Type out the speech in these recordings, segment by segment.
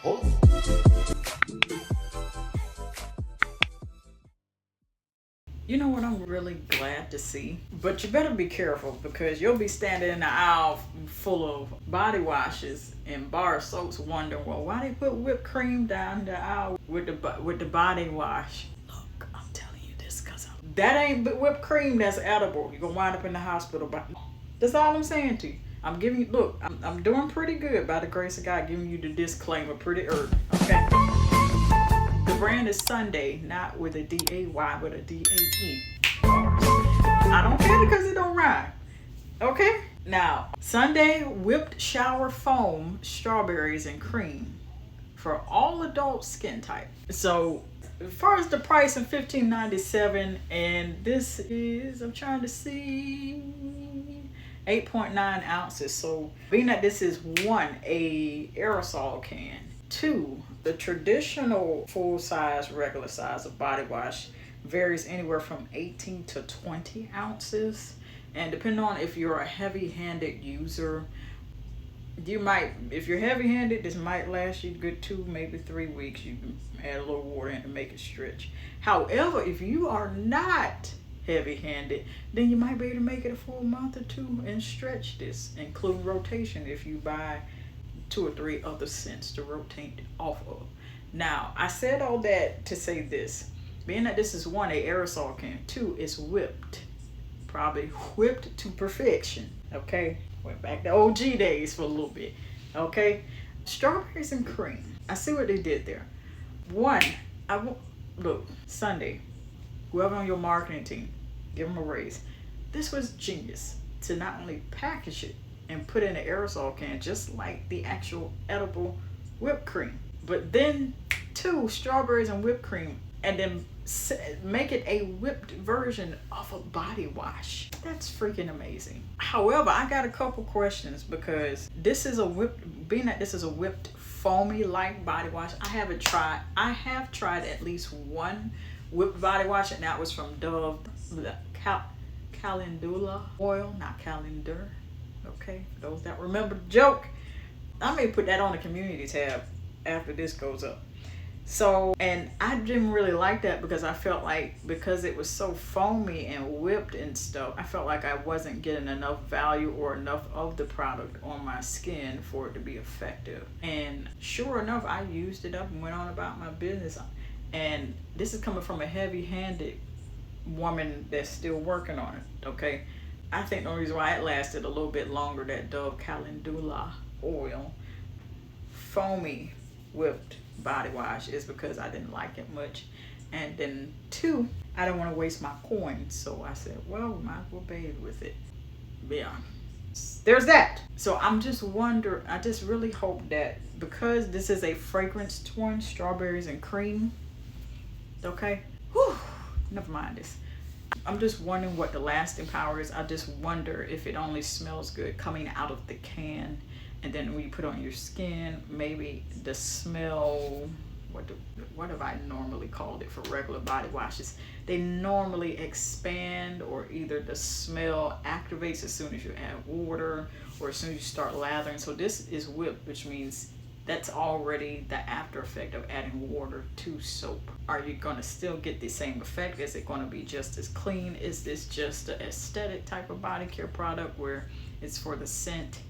You know what I'm really glad to see? But you better be careful because you'll be standing in the aisle full of body washes and bar soaps wondering, well, why they put whipped cream down the aisle with the body wash? Look, I'm telling you this because that ain't whipped cream that's edible. You're going to wind up in the hospital. That's all I'm saying to you. I'm giving you, look, I'm doing pretty good by the grace of God, giving you the disclaimer pretty early, okay? The brand is Sundae, not with a D-A-Y, but a D-A-E. I don't care because it don't rhyme, okay? Now, Sundae whipped shower foam, strawberries, and cream for all adult skin type. So, as far as the price of $15.97, and this is, I'm trying to see, 8.9 ounces. So being that this is one, a aerosol can, two, the traditional full size, regular size of body wash varies anywhere from 18 to 20 ounces. And depending on if you're a heavy handed user, you might, if you're heavy handed, this might last you a good 2, maybe 3 weeks. You can add a little water in to make it stretch. However, if you are not heavy-handed, then you might be able to make it a full month or 2 and stretch this, including rotation if you buy 2 or 3 other scents to rotate off of. Now, I said all that to say this. Being that this is one, a aerosol can, 2, it's whipped. Probably whipped to perfection, okay? Went back to OG days for a little bit, okay? Strawberries and cream. I see what they did there. One, look, Sundae, whoever on your marketing team, give them a raise. This was genius to not only package it and put in an aerosol can just like the actual edible whipped cream, but then 2, strawberries and whipped cream, and then make it a whipped version of a body wash. That's freaking amazing. However, I got a couple questions because this is a whipped, being that this is a whipped foamy like body wash, I have tried at least one whipped body wash, and that was from Dove, calendula oil, not calendar. Okay, for those that remember the joke, I may put that on the community tab after this goes up. So, and I didn't really like that because I felt like, because it was so foamy and whipped and stuff, I felt like I wasn't getting enough value or enough of the product on my skin for it to be effective. And sure enough, I used it up and went on about my business. And this is coming from a heavy-handed woman that's still working on it, okay? I think the only reason why it lasted a little bit longer, that Dove calendula oil, foamy whipped body wash, is because I didn't like it much. And then 2, I didn't want to waste my coins, so I said, well, we might as well bathe with it. Yeah, there's that. So I'm just wondering, I just really hope that, because this is a fragrance one, strawberries and cream, okay, whew, never mind this. I'm just wondering what the lasting power is. I just wonder if it only smells good coming out of the can, and then when you put it on your skin, maybe the smell, what have I normally called it for regular body washes? They normally expand, or either the smell activates as soon as you add water or as soon as you start lathering. So this is whipped, which means that's already the after effect of adding water to soap. Are you going to still get the same effect? Is it going to be just as clean? Is this just an aesthetic type of body care product where it's for the scent?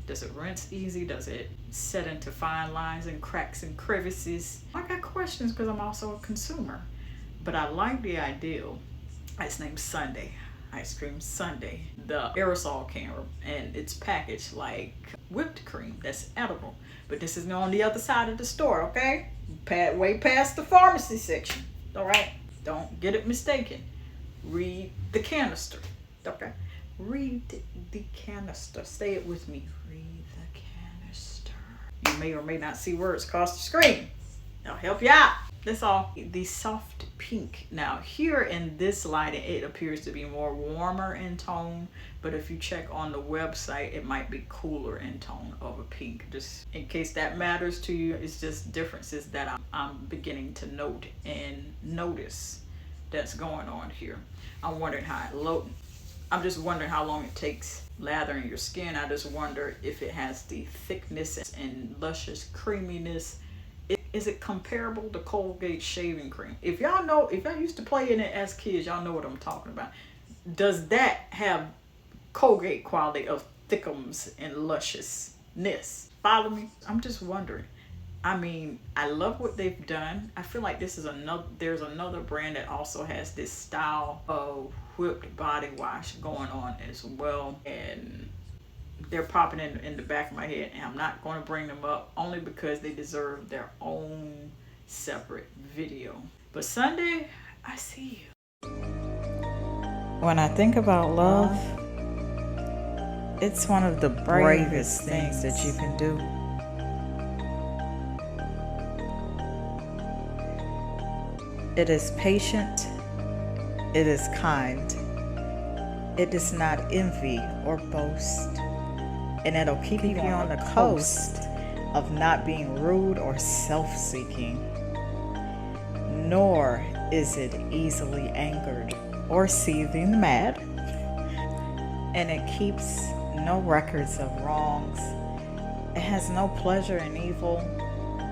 Does it rinse easy? Does it set into fine lines and cracks and crevices? I got questions because I'm also a consumer. But I like the ideal. It's named Sundae. Ice cream Sundae. The aerosol can, and it's packaged like whipped cream that's edible. But this is on the other side of the store, okay? Way past the pharmacy section, all right? Don't get it mistaken. Read the canister, okay? Read the canister. Say it with me. Read the canister. You may or may not see words across the screen. I'll help you out. That's all. The soft pink. Now here in this lighting, it appears to be more warmer in tone, but if you check on the website, it might be cooler in tone of a pink. Just in case that matters to you, it's just differences that I'm beginning to note and notice that's going on here. I'm wondering how it looked. I'm just wondering how long it takes lathering your skin. I just wonder if it has the thickness and luscious creaminess. Is it comparable to Colgate shaving cream? If y'all used to play in it as kids, y'all know what I'm talking about. Does that have Colgate quality of thickums and lusciousness? Follow me? I'm just wondering. I mean, I love what they've done. I feel like there's another brand that also has this style of whipped body wash going on as well. And they're popping in the back of my head. And I'm not going to bring them up only because they deserve their own separate video. But Sundae, I see you. When I think about love, it's one of the bravest things that you can do. It is patient, it is kind, it does not envy or boast, and it'll keep you on the coast of not being rude or self-seeking, nor is it easily angered or seething mad, and it keeps no records of wrongs. It has no pleasure in evil,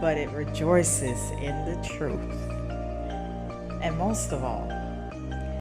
but it rejoices in the truth. And most of all,